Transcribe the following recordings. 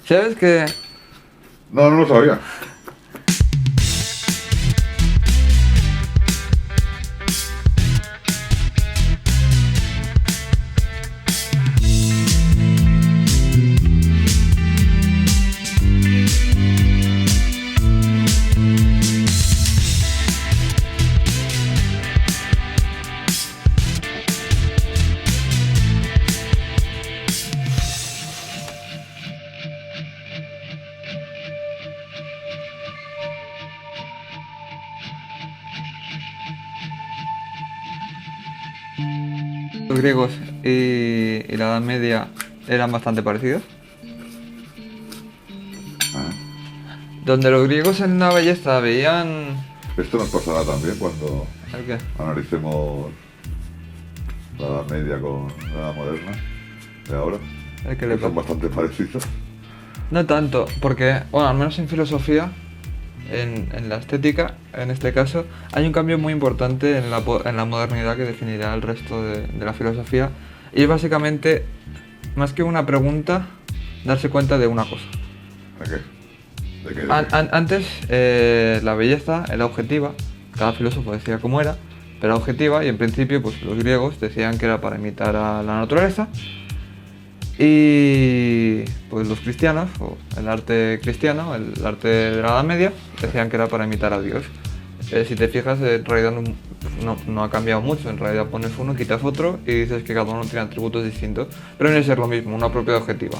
¿Sabes que No, no lo sabía. los griegos y la Edad Media eran bastante parecidos? Ah, Donde los griegos en la belleza veían... esto nos pasará también cuando ¿El qué? analicemos la Edad Media con la Edad Moderna de ahora. ¿El que Que le son pasa? bastante parecidos. No tanto, porque, bueno, al menos en filosofía, en la estética, en este caso, hay un cambio muy importante en la modernidad que definirá el resto de la filosofía. Y es básicamente, más que una pregunta, darse cuenta de una cosa. ¿De qué? ¿De qué? Antes la belleza era objetiva, cada filósofo decía cómo era, pero era objetiva y en principio pues los griegos decían que era para imitar a la naturaleza y pues los cristianos, o el arte cristiano, el arte de la Edad Media, decían que era para imitar a Dios. Si te fijas, en realidad no ha cambiado mucho, en realidad pones uno, quitas otro y dices que cada uno tiene atributos distintos, pero viene a ser lo mismo, una propiedad objetiva.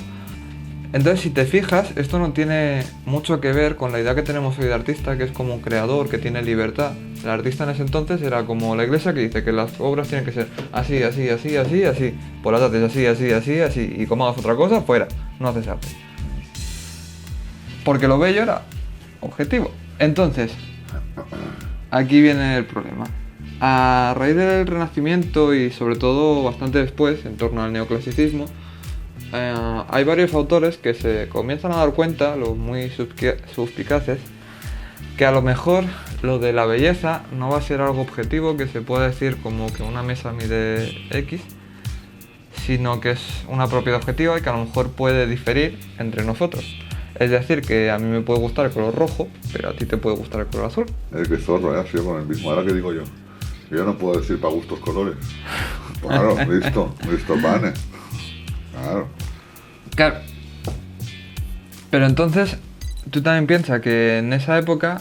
Entonces, si te fijas, esto no tiene mucho que ver con la idea que tenemos hoy de artista, que es como un creador, que tiene libertad. El artista en ese entonces era como la iglesia que dice que las obras tienen que ser así, así, así, así, así. Pues las haces así, así, así, así. Y como hagas otra cosa, fuera. No haces arte. Porque lo bello era objetivo. Entonces, aquí viene el problema. A raíz del Renacimiento y sobre todo bastante después, en torno al neoclasicismo, hay varios autores que se comienzan a dar cuenta, los muy suspicaces, que a lo mejor lo de la belleza no va a ser algo objetivo que se pueda decir como que una mesa mide X, sino que es una propiedad objetiva y que a lo mejor puede diferir entre nosotros. Es decir, que a mí me puede gustar el color rojo, pero a ti te puede gustar el color azul. Que zorro, ha sido con el mismo. Ahora que digo yo. Yo no puedo decir para gustos colores. Claro, listo pane. Claro. Claro. Pero entonces, tú también piensas que en esa época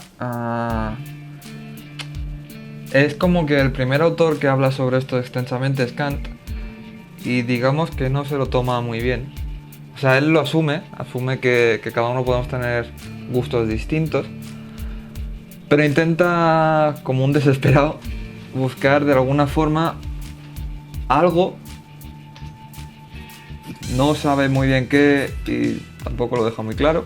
es como que el primer autor que habla sobre esto extensamente es Kant y digamos que no se lo toma muy bien. O sea, él lo asume que cada uno podemos tener gustos distintos, pero intenta, como un desesperado, buscar de alguna forma algo. No sabe muy bien qué y tampoco lo deja muy claro,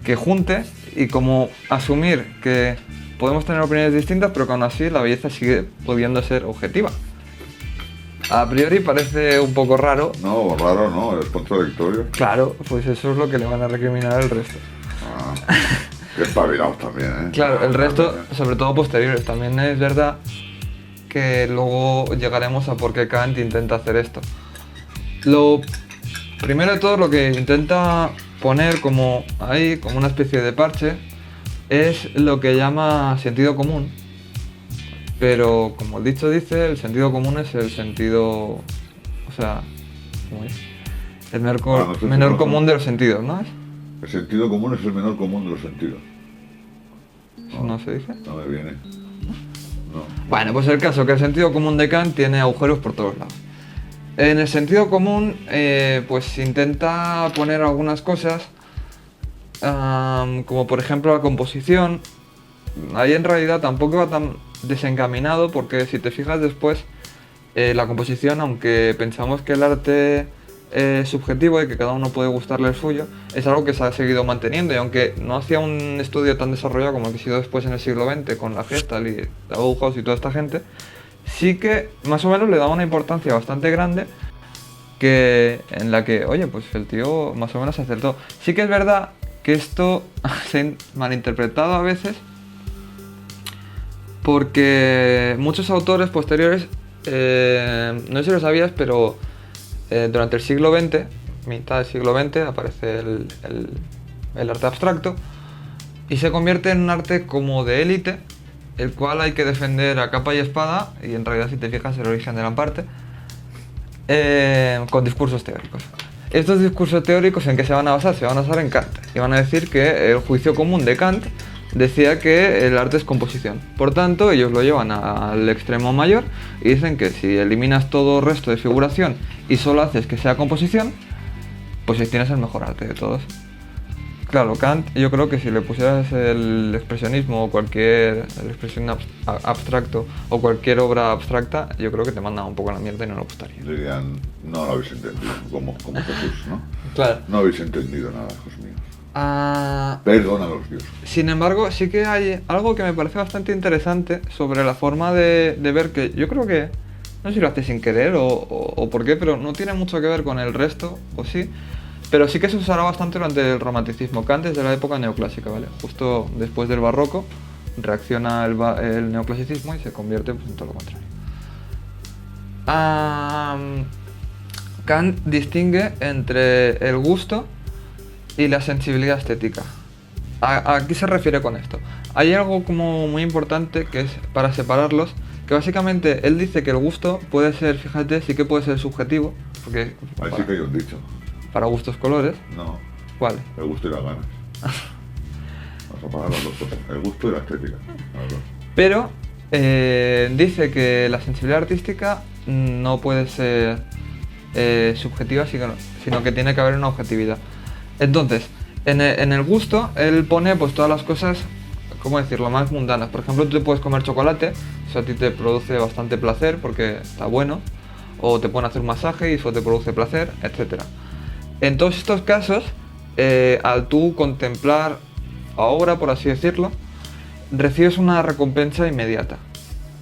que junte y como asumir que podemos tener opiniones distintas, pero que aún así la belleza sigue pudiendo ser objetiva. A priori parece un poco raro. No, raro no, es contradictorio. Claro, pues eso es lo que le van a recriminar al resto. Qué espabilados también, ¿eh? Claro, el resto, sobre todo posteriores, también es verdad que luego llegaremos a por qué Kant intenta hacer esto. Lo primero de todo, lo que intenta poner como ahí, como una especie de parche, es lo que llama sentido común. Pero como el dicho dice, el sentido común es el sentido, o sea, ¿cómo es? El menor común de los sentidos, ¿no es? El sentido común es el menor común de los sentidos. ¿Eso no se dice? No me viene. No. Bueno, pues el caso que el sentido común de Kant tiene agujeros por todos lados. En el sentido común, pues intenta poner algunas cosas, como por ejemplo la composición. Ahí en realidad tampoco va tan desencaminado porque si te fijas después, la composición, aunque pensamos que el arte es subjetivo y que cada uno puede gustarle el suyo, es algo que se ha seguido manteniendo y aunque no hacía un estudio tan desarrollado como el que ha sido después en el siglo XX con la Gestalt y la Bauhaus y toda esta gente, sí que más o menos le daba una importancia bastante grande en la que, oye, pues el tío más o menos acertó. Sí que es verdad que esto se ha malinterpretado a veces porque muchos autores posteriores, no sé si lo sabías, pero durante el siglo XX mitad del siglo XX, aparece el arte abstracto y se convierte en un arte como de élite, el cual hay que defender a capa y espada, y en realidad si te fijas es el origen de la parte, con discursos teóricos. Estos discursos teóricos, ¿en qué se van a basar? Se van a basar en Kant, y van a decir que el juicio común de Kant decía que el arte es composición. Por tanto, ellos lo llevan al extremo mayor y dicen que si eliminas todo resto de figuración y solo haces que sea composición, pues tienes el mejor arte de todos. Claro, Kant, yo creo que si le pusieras el expresionismo o el expresión abstracto o cualquier obra abstracta, yo creo que te manda un poco a la mierda y no le gustaría. Dirían, no lo habéis entendido, como Jesús, ¿no? Claro. No habéis entendido nada, hijos míos. Ah, Perdona a los dioses. sin embargo, sí que hay algo que me parece bastante interesante sobre la forma de ver que yo creo que, no sé si lo hace sin querer o por qué, pero no tiene mucho que ver con el resto, o sí. Pero sí que se usará bastante durante el romanticismo. Kant desde la época neoclásica, ¿vale? Justo después del barroco reacciona el neoclasicismo y se convierte pues, en todo lo contrario. Kant distingue entre el gusto y la sensibilidad estética. ¿A qué se refiere con esto? Hay algo como muy importante que es para separarlos, que básicamente él dice que el gusto puede ser, fíjate, sí que puede ser subjetivo, porque Ahí sí que hay un dicho. para gustos colores. No, ¿Cuál? el gusto y las ganas. Vamos a pagar las dos cosas, el gusto y la estética. Las dos. Pero dice que la sensibilidad artística no puede ser subjetiva, sino que tiene que haber una objetividad. Entonces, en el gusto, él pone pues todas las cosas, ¿cómo decirlo?, más mundanas. Por ejemplo, tú te puedes comer chocolate, eso a ti te produce bastante placer porque está bueno, o te pueden hacer un masaje y eso te produce placer, etc. En todos estos casos, al tú contemplar la obra, por así decirlo, recibes una recompensa inmediata,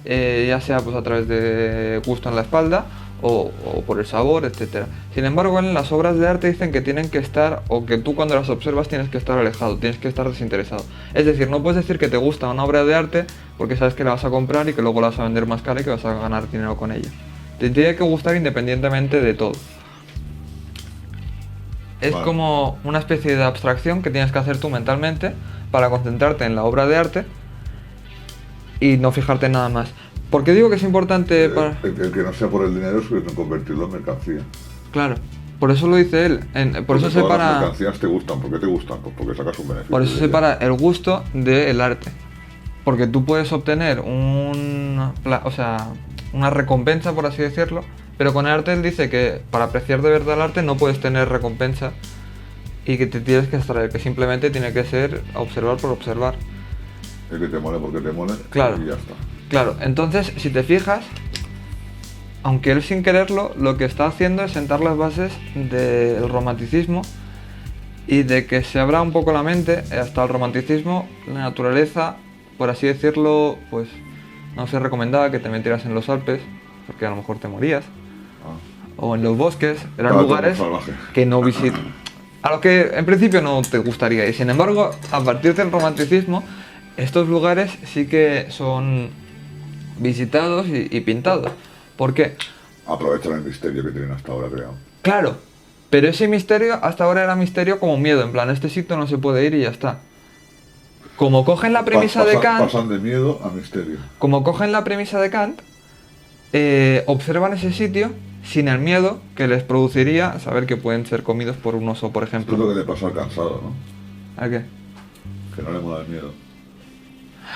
ya sea pues a través de gusto en la espalda o por el sabor, etc. Sin embargo, en las obras de arte dicen que tienen que estar, o que tú cuando las observas tienes que estar alejado, tienes que estar desinteresado. Es decir, no puedes decir que te gusta una obra de arte porque sabes que la vas a comprar y que luego la vas a vender más cara y que vas a ganar dinero con ella. Te tiene que gustar independientemente de todo. Es Vale. Como una especie de abstracción que tienes que hacer tú mentalmente para concentrarte en la obra de arte y no fijarte en nada más. ¿Por qué digo que es importante para...? El que no sea por el dinero es no convertirlo en mercancía. Claro, por eso lo dice él. Por eso Porque todas las separa... mercancías te gustan. ¿Por qué te gustan? Pues porque sacas un beneficio. Por eso de separa ello. el gusto del arte. Porque tú puedes obtener una recompensa, por así decirlo, pero con el arte él dice que para apreciar de verdad el arte no puedes tener recompensa y que te tienes que extraer, que simplemente tiene que ser observar por observar. El que te mole porque te mole. Claro. Y ya está. Claro, entonces si te fijas, aunque él sin quererlo, lo que está haciendo es sentar las bases del romanticismo y de que se abra un poco la mente. Hasta el romanticismo, la naturaleza, por así decirlo, pues no se recomendaba que te metieras en los Alpes, porque a lo mejor te morías, o en los bosques, eran Estaba todo lugares salvaje. que no visitas, a lo que en principio no te gustaría, y sin embargo, a partir del romanticismo, estos lugares sí que son visitados y pintados. ¿Por qué? Aprovechan el misterio que tienen hasta ahora creado. Claro, pero ese misterio hasta ahora era misterio como miedo, en plan, este sitio no se puede ir y ya está. Como cogen la premisa de Kant, Pasan de miedo a misterio. como cogen la premisa de Kant, observan ese sitio sin el miedo que les produciría saber que pueden ser comidos por un oso, por Esto es ejemplo. lo que le pasa al cansado, ¿no? ¿A qué? Que no le mola el miedo.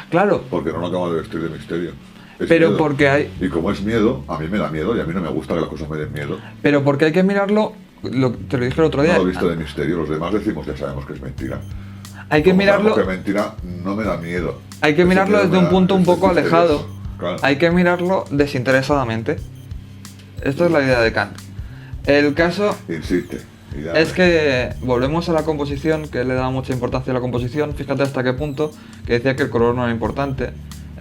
Clalo, Porque no lo acaba de vestir de misterio. Es pero miedo. porque hay, Y como es miedo, a mí me da miedo y a mí no me gusta que las cosas me den miedo. pero porque hay que mirarlo, te lo dije el otro No día, lo he visto de misterio, los demás decimos ya sabemos que es mentira. hay que Como mirarlo, sabemos que mentira no me da miedo. hay que Ese mirarlo miedo desde me un da- punto un es poco misterioso. alejado. Claro. Hay que mirarlo desinteresadamente. Esto es la idea de Kant. El caso Insiste. y ya es ves. que volvemos a la composición, que le da mucha importancia a la composición. Fíjate hasta qué punto que decía que el color no era importante.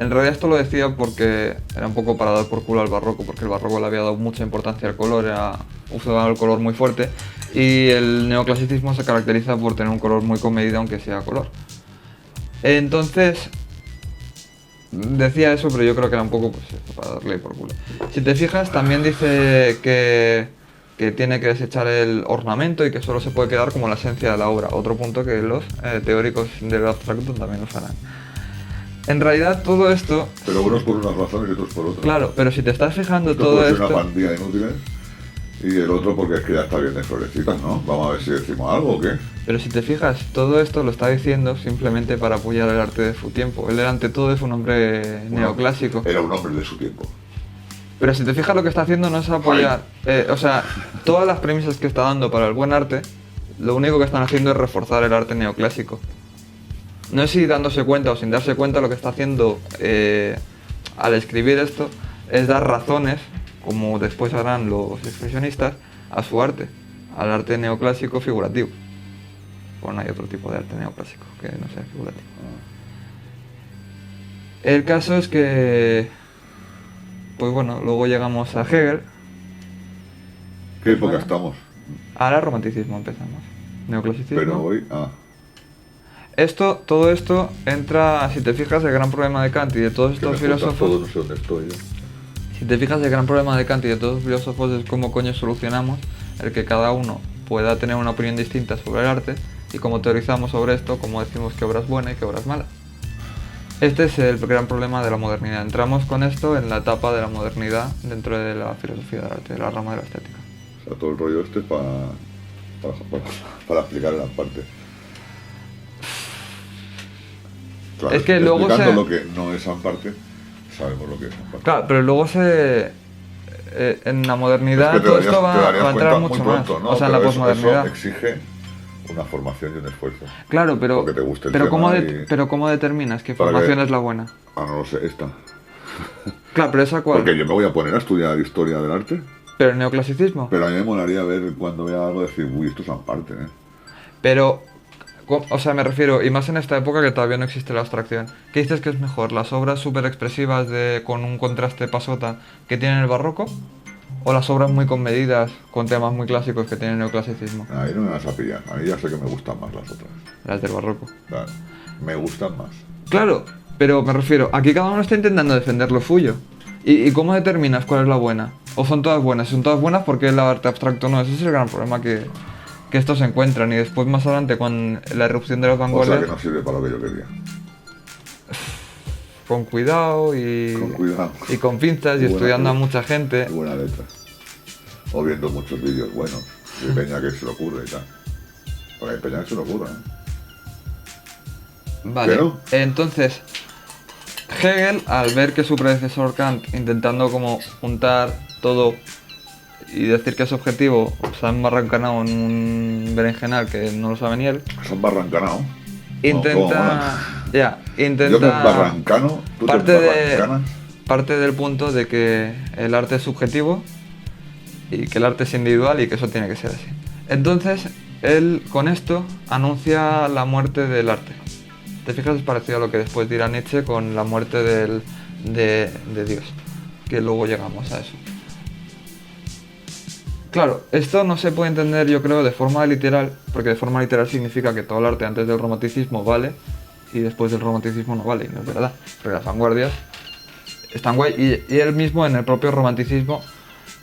En realidad esto lo decía porque era un poco para dar por culo al barroco, porque el barroco le había dado mucha importancia al color, usaba el color muy fuerte, y el neoclasicismo se caracteriza por tener un color muy comedido aunque sea color. Entonces, decía eso, pero yo creo que era un poco pues, para darle por culo. Si te fijas, también dice que que tiene que desechar el ornamento y que solo se puede quedar como la esencia de la obra. Otro punto que los teóricos del abstracto también usarán. En realidad todo esto... Pero unos por unas razones y otros por otras. Claro, pero si te estás fijando Esto todo puede ser esto... una pandilla de inútiles y el otro porque es que ya está bien de florecitas, ¿no? Vamos a ver si decimos algo o qué. Pero si te fijas, todo esto lo está diciendo simplemente para apoyar el arte de su tiempo. Él ante todo es un hombre neoclásico. Era un hombre de su tiempo. Pero si te fijas, lo que está haciendo no es apoyar... o sea, todas las premisas que está dando para el buen arte, lo único que están haciendo es reforzar el arte neoclásico. No sé si dándose cuenta o sin darse cuenta, lo que está haciendo al escribir esto es dar razones, como después harán los expresionistas, a su arte, al arte neoclásico figurativo. Pues no hay otro tipo de arte neoclásico que no sea figurativo. El caso es que, pues bueno, luego llegamos a Hegel. ¿Qué época estamos? Ahora romanticismo empezamos. Neoclasicismo. Pero hoy... Todo esto entra, si te fijas, el gran problema de Kant y de todos estos filósofos... Todo, no sé dónde estoy yo. Si te fijas, el gran problema de Kant y de todos los filósofos es cómo coño solucionamos el que cada uno pueda tener una opinión distinta sobre el arte y cómo teorizamos sobre esto, cómo decimos qué obra es buena y qué obra es mala. Este es el gran problema de la modernidad. Entramos con esto en la etapa de la modernidad dentro de la filosofía del arte, de la rama de la estética. O sea, todo el rollo este para explicar en la parte. Claro, es que luego explicando lo que no es en parte, sabemos lo que es en parte. Claro, pero luego en la modernidad es que todo esto va a entrar mucho pronto, más. ¿no? O sea, en la posmodernidad. Eso exige una formación y un esfuerzo. Claro, pero, porque te guste el pero, tema pero ¿cómo determinas qué formación es la buena? No lo sé, esta. Claro, pero esa cuál. Porque yo me voy a poner a estudiar historia del arte. Pero el neoclasicismo. Pero a mí me molaría ver cuando vea algo decir, uy, esto es en parte, ¿eh? Pero, o sea, me refiero, y más en esta época que todavía no existe la abstracción. ¿Qué dices que es mejor? ¿Las obras súper expresivas con un contraste pasota que tienen el barroco? ¿O las obras muy conmedidas, con temas muy clásicos que tienen el neoclasicismo? Ahí no me vas a pillar. A mí ya sé que me gustan más las otras. Las del barroco. Claro, me gustan más. Claro, pero me refiero, aquí cada uno está intentando defender lo suyo. ¿Y cómo determinas cuál es la buena? ¿O son todas buenas? Son todas buenas porque el arte abstracto no. Ese es el gran problema que estos se encuentran. Y después, más adelante, con la erupción de las vanguardias... O sea que no sirve para lo que yo quería. Con cuidado y... Con cuidado. Y con pinzas y estudiando a mucha gente. Buena letra. O viendo muchos vídeos buenos. De peña que se le ocurre y tal. Porque hay peña que se le ocurre, ¿eh? Vale, ¿Pero? Entonces... Hegel, al ver que su predecesor Kant, intentando como juntar todo y decir que es objetivo, se han barrancanado en un berenjenal que no lo sabe ni él. Se han barrancanado. Intenta... intenta... Yo me barrancano, tú te barrancanas. Parte del punto de que el arte es subjetivo y que el arte es individual y que eso tiene que ser así. Entonces, él con esto anuncia la muerte del arte. ¿Te fijas? Es parecido a lo que después dirá Nietzsche con la muerte de Dios, que luego llegamos a eso. Claro, esto no se puede entender, yo creo, de forma literal, porque de forma literal significa que todo el arte antes del romanticismo vale y después del romanticismo no vale, y no es verdad, porque las vanguardias están guay, y él mismo en el propio romanticismo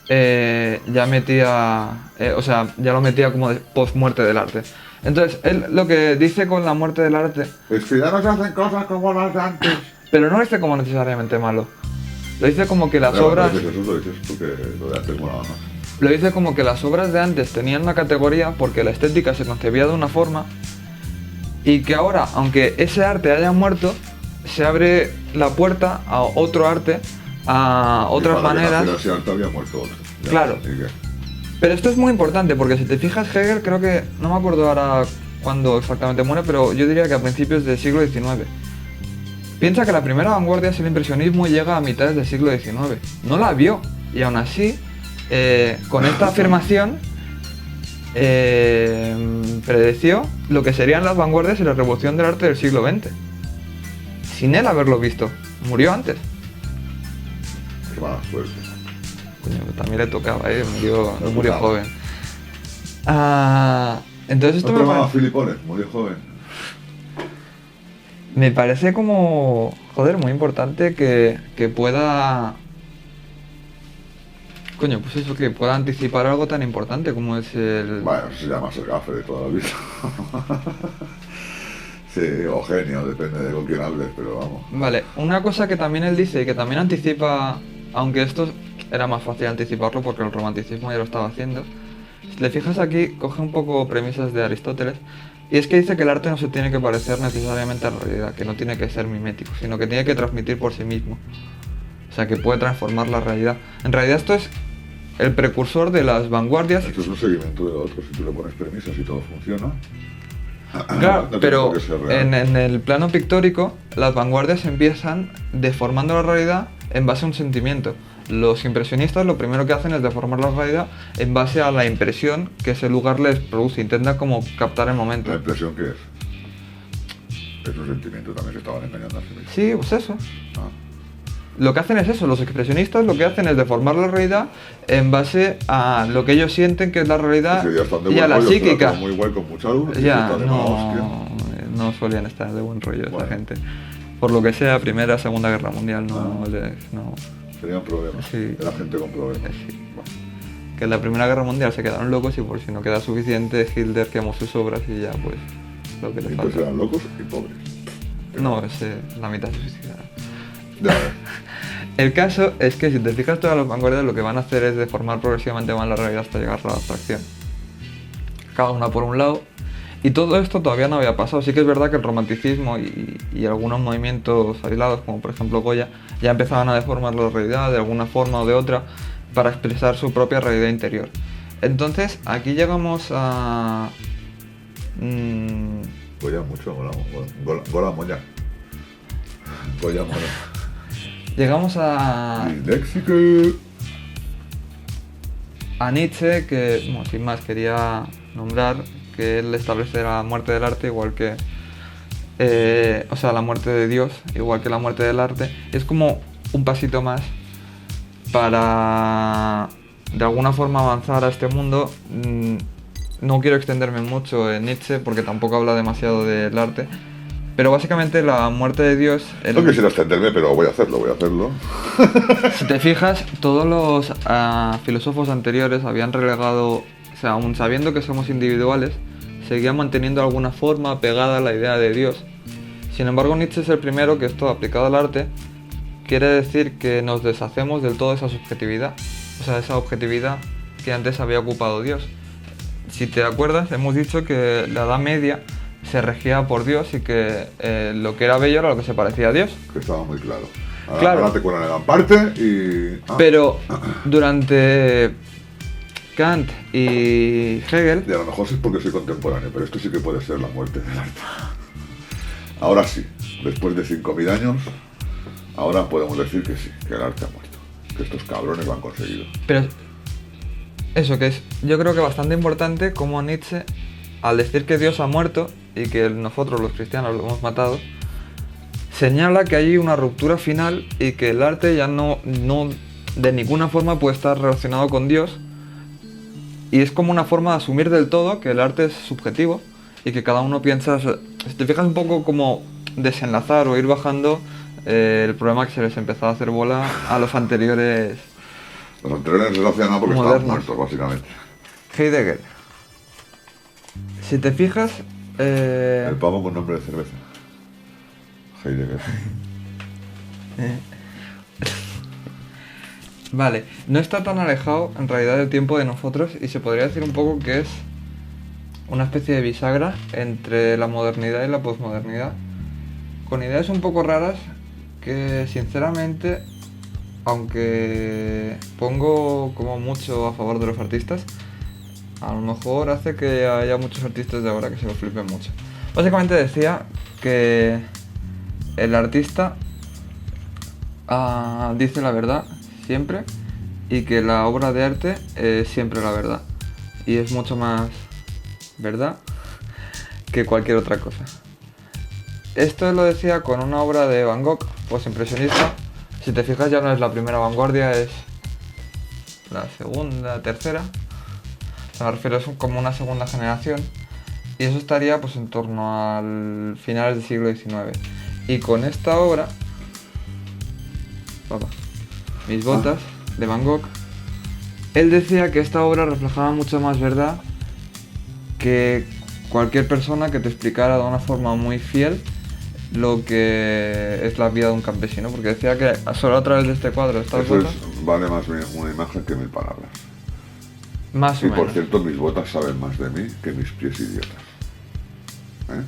ya metía, ya lo metía como de post-muerte del arte. Entonces, él lo que dice con la muerte del arte... Es que ya no se hacen cosas como las de antes. Pero no lo dice como necesariamente malo. Lo dice como que las Pero, obras... Eso lo dices tú, que lo de antes molaba más. Lo dice como que las obras de antes tenían una categoría porque la estética se concebía de una forma y que ahora, aunque ese arte haya muerto, se abre la puerta a otro arte, a otras maneras... Ese arte había muerto otro. Ya, claro. Pero esto es muy importante porque si te fijas, Hegel creo que, no me acuerdo ahora cuándo exactamente muere, pero yo diría que a principios del siglo XIX. Piensa que la primera vanguardia es el impresionismo y llega a mitades del siglo XIX. No la vio y aún así, con esta afirmación, predeció lo que serían las vanguardias y la revolución del arte del siglo XX. Sin él haberlo visto. Murió antes. Qué mala suerte. Coño, también le tocaba, murió joven. Entonces esto ¿No llamaba Filipones? Murió joven. Me parece como, joder, muy importante que pueda Coño, pues eso, que pueda anticipar algo tan importante como es el... Bueno, eso se llama ser gafe de toda la vida. Sí, o genio, depende de con quién hables, pero vamos. Vale, una cosa que también él dice y que también anticipa, aunque esto era más fácil anticiparlo porque el romanticismo ya lo estaba haciendo, si le fijas aquí, coge un poco premisas de Aristóteles, y es que dice que el arte no se tiene que parecer necesariamente a la realidad, que no tiene que ser mimético, sino que tiene que transmitir por sí mismo. O sea, que puede transformar la realidad. En realidad esto es el precursor de las vanguardias. Esto es un seguimiento de lo otro, si tú le pones premisas y todo funciona. Claro, no tiene pero por qué ser real. en el plano pictórico, las vanguardias empiezan deformando la realidad en base a un sentimiento. Los impresionistas lo primero que hacen es deformar la realidad en base a la impresión que ese lugar les produce. Intentan como captar el momento. ¿La impresión qué es? Es un sentimiento, también se estaban engañando a sí mismos. Sí, pues eso. Ah. Lo que hacen es eso, los expresionistas lo que hacen es deformar la realidad en base a lo que ellos sienten que es la realidad Sí, ya están de y a buen la rollo, se la psíquica. toman muy guay con mucha luz. Ya, no, no solían estar de buen rollo Bueno. esta gente. Por lo que sea, Primera, Segunda Guerra Mundial no Ah. les... No, Tenían problemas. Sí. Era gente con problemas. sí. Bueno. Que en la Primera Guerra Mundial se quedaron locos y por si no queda suficiente, Hitler quemó sus obras y ya pues lo que les Y pues falta. eran locos y pobres. No, la mitad se suicidaron. Ya ves. El caso es que si te fijas, todas las vanguardias lo que van a hacer es deformar progresivamente más la realidad hasta llegar a la abstracción. Cada una por un lado. Y todo esto todavía no había pasado. Sí que es verdad que el romanticismo y algunos movimientos aislados, como por ejemplo Goya, ya empezaban a deformar la realidad de alguna forma o de otra para expresar su propia realidad interior. Entonces, aquí llegamos a... Goya mucho, Gola Moya. Goya Moya. llegamos a Disléxico. Nietzsche, que, bueno, sin más, quería nombrar que él establece la muerte del arte igual que... o sea, la muerte de Dios, igual que la muerte del arte. Es como un pasito más para, de alguna forma, avanzar a este mundo. No quiero extenderme mucho en Nietzsche porque tampoco habla demasiado del arte. Pero básicamente la muerte de Dios... No quisiera extenderme, pero voy a hacerlo. Si te fijas, todos los filósofos anteriores habían relegado, o sea, aun sabiendo que somos individuales, seguían manteniendo de alguna forma pegada la idea de Dios. Sin embargo, Nietzsche es el primero que esto aplicado al arte quiere decir que nos deshacemos del todo de esa subjetividad, o sea, esa objetividad que antes había ocupado Dios. Si te acuerdas, hemos dicho que la Edad Media se regía por Dios y que lo que era bello era lo que se parecía a Dios. Que estaba muy claro. Claro. Ahora te cuelan en gran parte y... Pero durante Kant y Hegel, Y a lo mejor sí es porque soy contemporáneo, pero esto sí que puede ser la muerte del arte. Ahora sí, después de 5.000 años, ahora podemos decir que sí, que el arte ha muerto. Que estos cabrones lo han conseguido. pero eso que es, yo creo que bastante importante como Nietzsche, al decir que Dios ha muerto y que nosotros los cristianos lo hemos matado, señala que hay una ruptura final y que el arte ya no de ninguna forma puede estar relacionado con Dios, y es como una forma de asumir del todo que el arte es subjetivo y que cada uno piensa, si te fijas, un poco como desenlazar o ir bajando el problema que se les empezó a hacer bola a los anteriores. Los anteriores se lo hacían porque Modernos. estaban muertos, básicamente. Heidegger. Si te fijas, El pavo con nombre de cerveza. Heidegger. vale, no está tan alejado en realidad del tiempo de nosotros y se podría decir un poco que es una especie de bisagra entre la modernidad y la posmodernidad, con ideas un poco raras que sinceramente, aunque pongo como mucho a favor de los artistas, a lo mejor hace que haya muchos artistas de ahora que se lo flipen mucho. Básicamente decía que el artista dice la verdad siempre y que la obra de arte es siempre la verdad y es mucho más verdad que cualquier otra cosa. Esto lo decía con una obra de Van Gogh, postimpresionista. Si te fijas, ya no es la primera vanguardia, es la segunda, tercera. O sea, me refiero, es como una segunda generación. Y eso estaría pues en torno al finales del siglo XIX. Y con esta obra, Mis botas, de Van Gogh, él decía que esta obra reflejaba mucho más verdad que cualquier persona que te explicara de una forma muy fiel lo que es la vida de un campesino, porque decía que solo a través de este cuadro, de estas Eso botas, vale más una imagen que 1000 palabras. más o Y por menos. cierto, mis botas saben más de mí que mis pies idiotas. ¿Eh?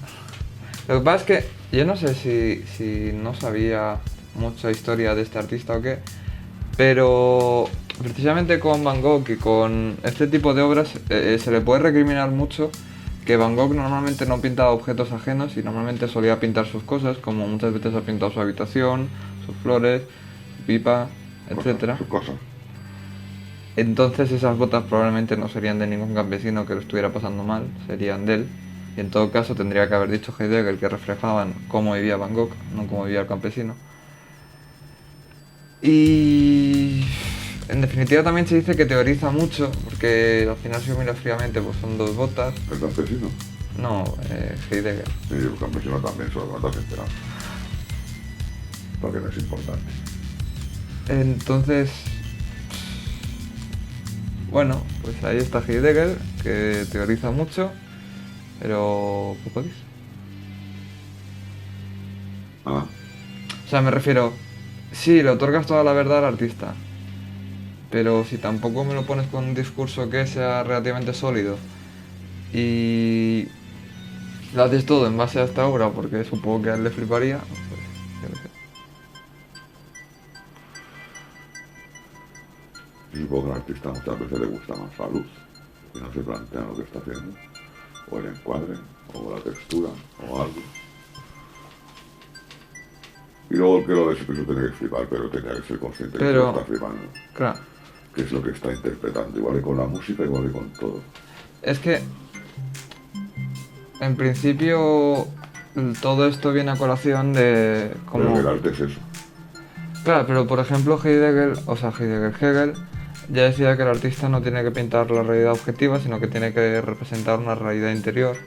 Lo que pasa es que yo no sé si no sabía mucha historia de este artista o qué, pero precisamente con Van Gogh y con este tipo de obras se le puede recriminar mucho que Van Gogh normalmente no pintaba objetos ajenos y normalmente solía pintar sus cosas, como muchas veces ha pintado su habitación, sus flores, su pipa, etcétera. Sus cosas. Entonces esas botas probablemente no serían de ningún campesino que lo estuviera pasando mal, serían de él. Y en todo caso tendría que haber dicho Heidegger que reflejaban cómo vivía Van Gogh, no cómo vivía el campesino. Y en definitiva también se dice que teoriza mucho, porque al final si lo miras fríamente pues son dos botas. El campesino. No, Heidegger. Y el campesino también son las botas enteradas. Porque no es importante. Entonces, bueno, pues ahí está Heidegger, que teoriza mucho, pero poco dice. Ah, O sea, me refiero, sí, le otorgas toda la verdad al artista, pero si tampoco me lo pones con un discurso que sea relativamente sólido y lo haces todo en base a esta obra, porque supongo que a él le fliparía, pues yo qué sé. yo supongo que al artista muchas veces le gusta más la luz. Y no se plantea lo que está haciendo. O el encuadre, o la textura, o algo. Y luego el que lo ve eso tiene que flipar, pero tenía que ser consciente de que Pero- lo está flipando. Claro, Que es lo que está interpretando, igual que con la música, igual que con todo. es que en principio todo esto viene a colación de Pero como... que el arte es eso. Claro, pero por ejemplo Hegel ya decía que el artista no tiene que pintar la realidad objetiva, sino que tiene que representar una realidad interior,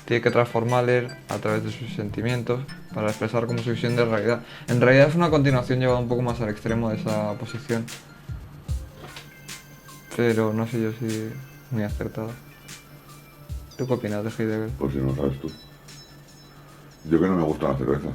tiene que transformarla a través de sus sentimientos para expresar como su visión de realidad. En realidad es una continuación llevada un poco más al extremo de esa posición, pero no sé yo si muy acertada. ¿Tú qué opinas de Heidegger? Pues si no sabes tú. Yo que no me gusta la cerveza.